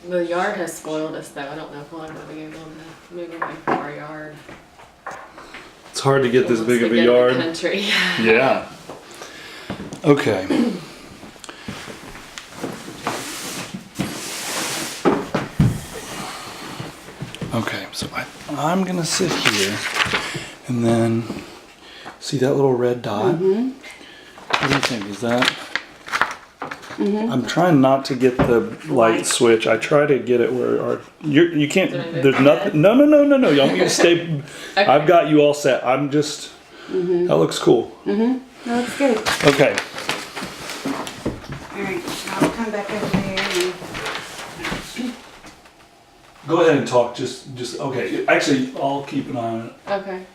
The yard has spoiled us though. I don't know if we'll ever be able to move away from our yard. It's hard to get this Once big we of a get in the yard. country. Yeah. Okay. Okay, so I'm gonna sit here and then see that little red dot? Mm-hmm. What do you think? Is that? I'm trying not to get the light switch. I try to get it where you can't. There's nothing. No. You want me to stay? Okay. I've got you all set. I'm just. That looks cool. No, that's good. Okay. All right, I'll come back over there and Go ahead and talk. Just okay. Actually, I'll keep an eye on it. Okay.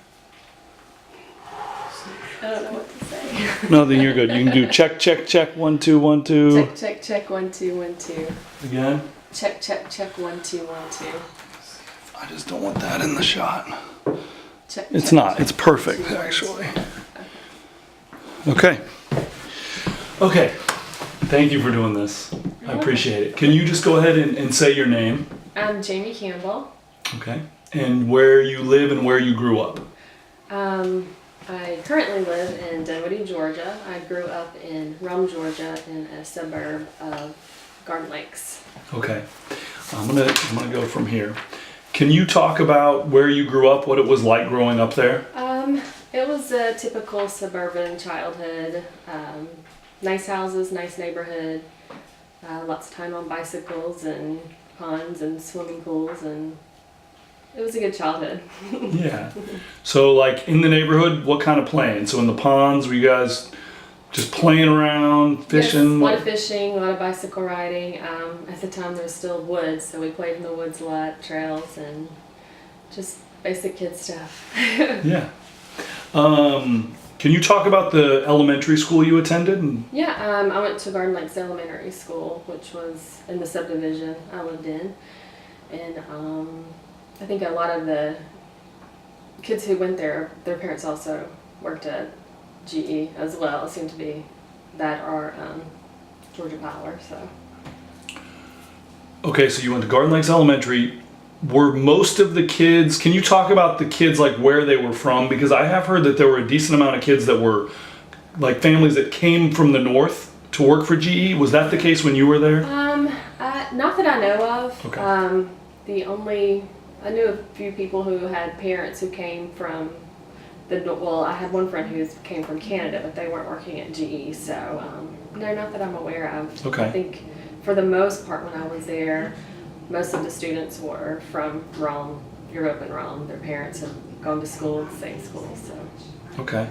I don't know what to say. No, then you're good. You can do check, 1 2 1 2. Check 1 2 1 2. Again. Check 1 2 1 2. I just don't want that in the shot. Check. It's not. It's perfect, actually. Okay. Okay. Thank you for doing this. I appreciate it. Can you just go ahead and say your name? I'm Jamie Campbell. Okay. And where you live and where you grew up? I currently live in Dinwiddie, Georgia. I grew up in Rome, Georgia, in a suburb of Garden Lakes. Okay. I'm gonna go from here. Can you talk about where you grew up, what it was like growing up there? It was a typical suburban childhood. Nice houses, nice neighborhood, lots of time on bicycles and ponds and swimming pools, and it was a good childhood. Yeah. So like in the neighborhood, what kind of playing? So in the ponds, were you guys just playing around, fishing? Yes, a lot of fishing, a lot of bicycle riding. At the time there was still woods, so we played in the woods a lot, trails, and just basic kid stuff. Yeah. Can you talk about the elementary school you attended? Yeah, I went to Garden Lakes Elementary School, which was in the subdivision I lived in. And I think a lot of the kids who went there, their parents also worked at GE as well. It seemed to be that or Georgia Power. So. Okay, so you went to Garden Lakes Elementary. Were most of the kids, can you talk about the kids, like where they were from? Because I have heard that there were a decent amount of kids that were like families that came from the north to work for GE. Was that the case when you were there? Not that I know of. Okay. I knew a few people who had parents who came from I had one friend who came from Canada, but they weren't working at GE, so no, not that I'm aware of. Okay. I think for the most part when I was there, most of the students were from Rome, Europe and Rome. Their parents had gone to school at the same school, so. Okay.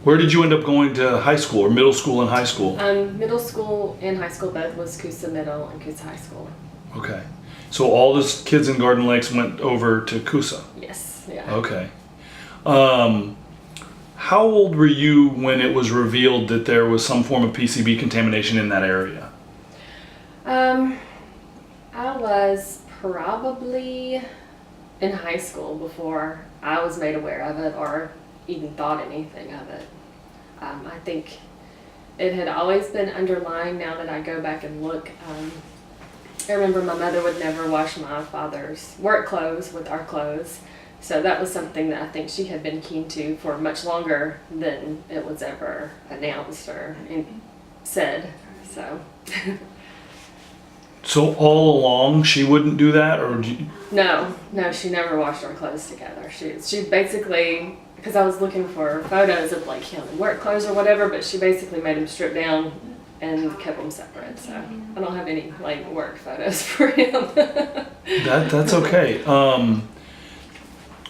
Where did you end up going to high school, or middle school and high school? Middle school and high school both was Coosa Middle and Coosa High School. Okay. So all those kids in Garden Lakes went over to Coosa? Yes, yeah. Okay. How old were you when it was revealed that there was some form of PCB contamination in that area? I was probably in high school before I was made aware of it or even thought anything of it. I think it had always been underlying. Now that I go back and look, I remember my mother would never wash my father's work clothes with our clothes. So that was something that I think she had been keen to for much longer than it was ever announced or said. So. So all along she wouldn't do that, or No, she never washed our clothes together. She basically, because I was looking for photos of like him in work clothes or whatever, but she basically made him strip down and kept them separate. So I don't have any like work photos for him. that's okay.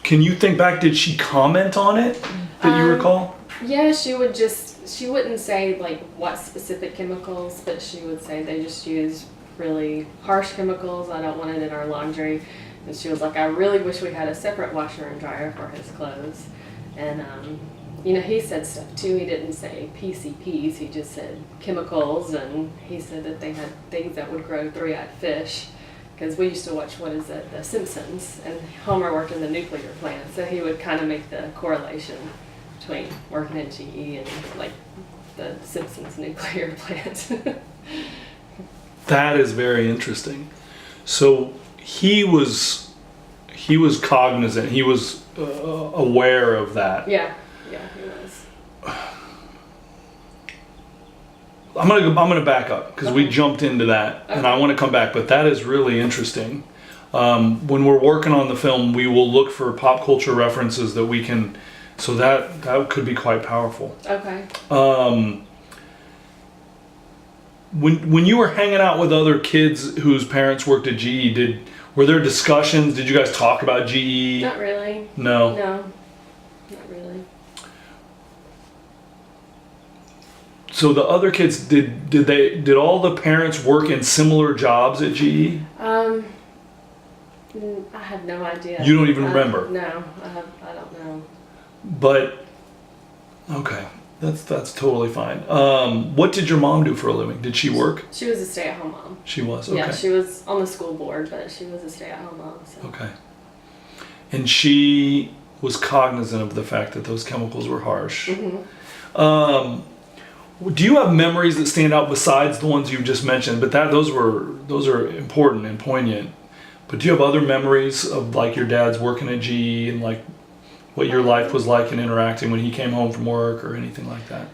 Can you think back? Did she comment on it that you recall? Yeah, she wouldn't say like what specific chemicals, but she would say they just use really harsh chemicals. I don't want it in our laundry. And she was like, I really wish we had a separate washer and dryer for his clothes. And he said stuff too. He didn't say PCPs, he just said chemicals, and he said that they had things that would grow three-eyed fish. Because we used to watch, The Simpsons, and Homer worked in the nuclear plant, so he would kind of make the correlation between working in GE and like the Simpsons nuclear plant. That is very interesting. So he was cognizant. He was aware of that. Yeah, he was. I'm gonna back up because we jumped into that, and I want to come back. But that is really interesting. When we're working on the film, we will look for pop culture references that we can. So that could be quite powerful. Okay. When you were hanging out with other kids whose parents worked at GE, were there discussions? Did you guys talk about GE? Not really. No. No, not really. So the other kids, did all the parents work in similar jobs at GE? I have no idea. You don't even remember? No, I don't know. But okay, that's totally fine. What did your mom do for a living? Did she work? She was a stay-at-home mom. She was. Okay. Yeah, she was on the school board, but she was a stay-at-home mom. So. Okay. And she was cognizant of the fact that those chemicals were harsh. Mm-hmm. Do you have memories that stand out besides the ones you just mentioned? But those are important and poignant. But do you have other memories of like your dad's working at GE and like what your life was like and interacting when he came home from work or anything like that?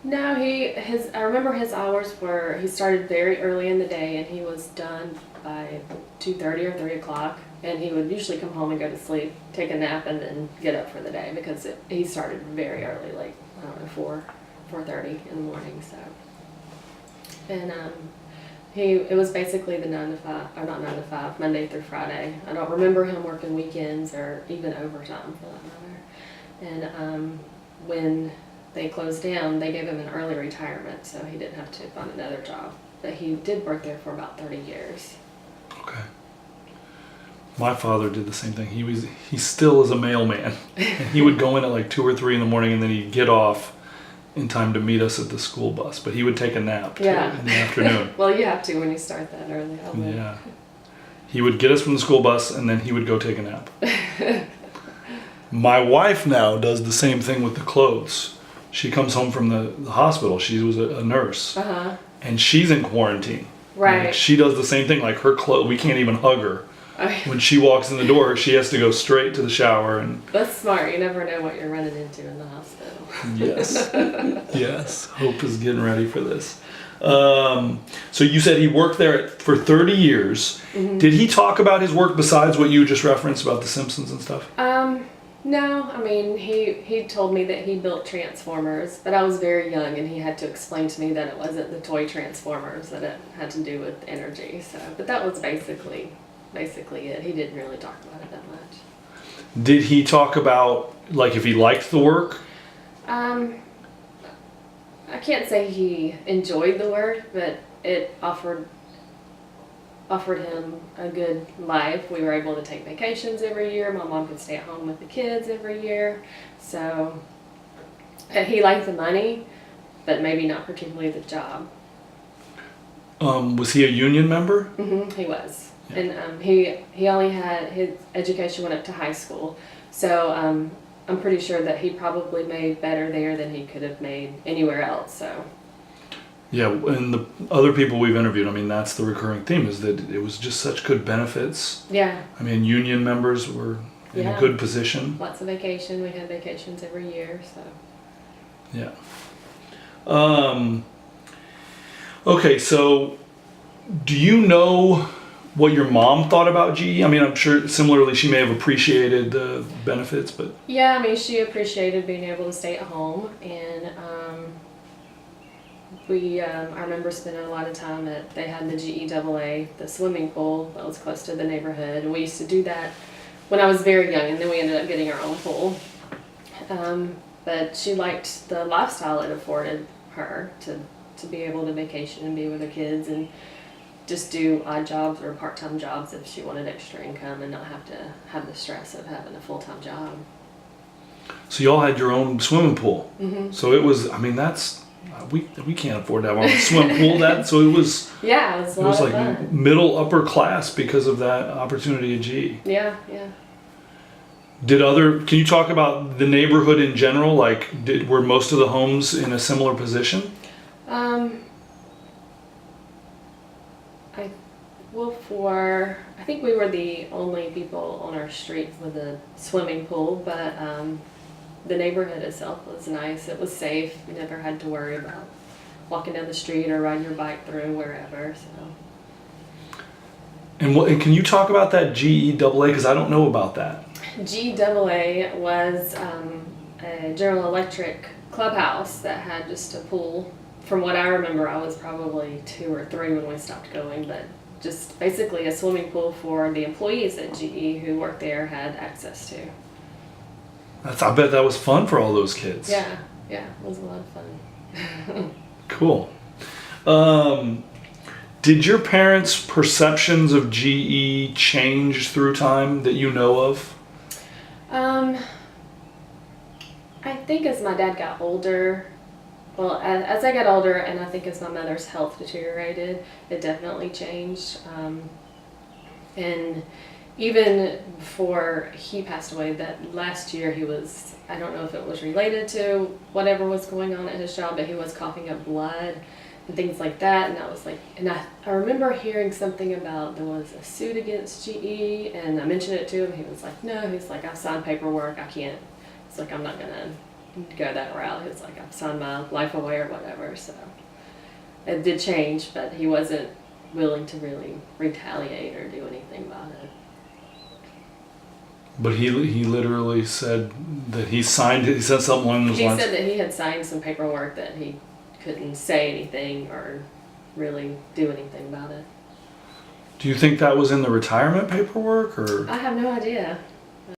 No, I remember his hours were, he started very early in the day and he was done by 2:30 or 3 o'clock, and he would usually come home and go to sleep, take a nap, and then get up for the day because he started very early, like, I don't know, 4:30 in the morning, so. And it was basically the 9 to 5, or not 9 to 5, Monday through Friday. I don't remember him working weekends or even overtime for that matter. And when they closed down, they gave him an early retirement, so he didn't have to find another job. But he did work there for about 30 years. Okay. My father did the same thing. He still is a mailman. And he would go in at like 2 or 3 in the morning, and then he'd get off in time to meet us at the school bus. But he would take a nap too, in the afternoon. Well, you have to when you start that early. Yeah. He would get us from the school bus, and then he would go take a nap. My wife now does the same thing with the clothes. She comes home from the hospital. She was a nurse. Uh-huh. And she's in quarantine. Right. Like, she does the same thing. Like her clothes, we can't even hug her. When she walks in the door, she has to go straight to the shower. And that's smart. You never know what you're running into in the hospital. Yes. Yes. Hope is getting ready for this. So you said he worked there for 30 years. Mm-hmm. Did he talk about his work besides what you just referenced about The Simpsons and stuff? No. I mean, he told me that he built Transformers, but I was very young and he had to explain to me that it wasn't the toy Transformers, that it had to do with energy. So, but that was basically it. He didn't really talk about it that much. Did he talk about, like, if he liked the work? I can't say he enjoyed the work, but it offered him a good life. We were able to take vacations every year. My mom could stay at home with the kids every year. So he liked the money, but maybe not particularly the job. Was he a union member? Mm-hmm, he was. Yeah. And he only had, his education went up to high school. So I'm pretty sure that he probably made better there than he could have made anywhere else. So. Yeah, and the other people we've interviewed, I mean, that's the recurring theme, is that it was just such good benefits. Yeah. I mean, union members were in a good position. Lots of vacation. We had vacations every year, so. Yeah. Okay, so do you know what your mom thought about GE? I mean, I'm sure similarly she may have appreciated the benefits, but... Yeah, I mean, she appreciated being able to stay at home, and I remember spending a lot of time they had the GEAA, the swimming pool that was close to the neighborhood, and we used to do that when I was very young, and then we ended up getting our own pool. But she liked the lifestyle it afforded her to be able to vacation and be with her kids and just do odd jobs or part-time jobs if she wanted extra income and not have to have the stress of having a full-time job. So you all had your own swimming pool. Mm-hmm. So it was, I mean, that's, we can't afford to have our own swimming pool. So it was, yeah, it was like fun. Middle, upper class because of that opportunity at GE. Yeah. Can you talk about the neighborhood in general? Like, were most of the homes in a similar position? I think we were the only people on our street with a swimming pool, but the neighborhood itself was nice. It was safe. You never had to worry about walking down the street or riding your bike through wherever. So. And can you talk about that GEAA? Because I don't know about that. GEAA was a General Electric clubhouse that had just a pool. From what I remember, I was probably 2 or 3 when we stopped going, but just basically a swimming pool for the employees at GE who worked there had access to. I bet that was fun for all those kids. Yeah, it was a lot of fun. Cool. Did your parents' perceptions of GE change through time that you know of? I think as my dad got older, well, as I got older, and I think as my mother's health deteriorated, it definitely changed. And even before he passed away, that last year he was, I don't know if it was related to whatever was going on at his job, but he was coughing up blood and things like that. And I was like, and I remember hearing something about there was a suit against GE, and I mentioned it to him. He was like, no, he's like, I've signed paperwork, I can't. It's like, I'm not gonna go that route. He was like, I've signed my life away or whatever. So it did change, but he wasn't willing to really retaliate or do anything about it. But he literally said that he signed it. He said something along those He lines. said that he had signed some paperwork that he couldn't say anything or really do anything about it. Do you think that was in the retirement paperwork, or? I have no idea.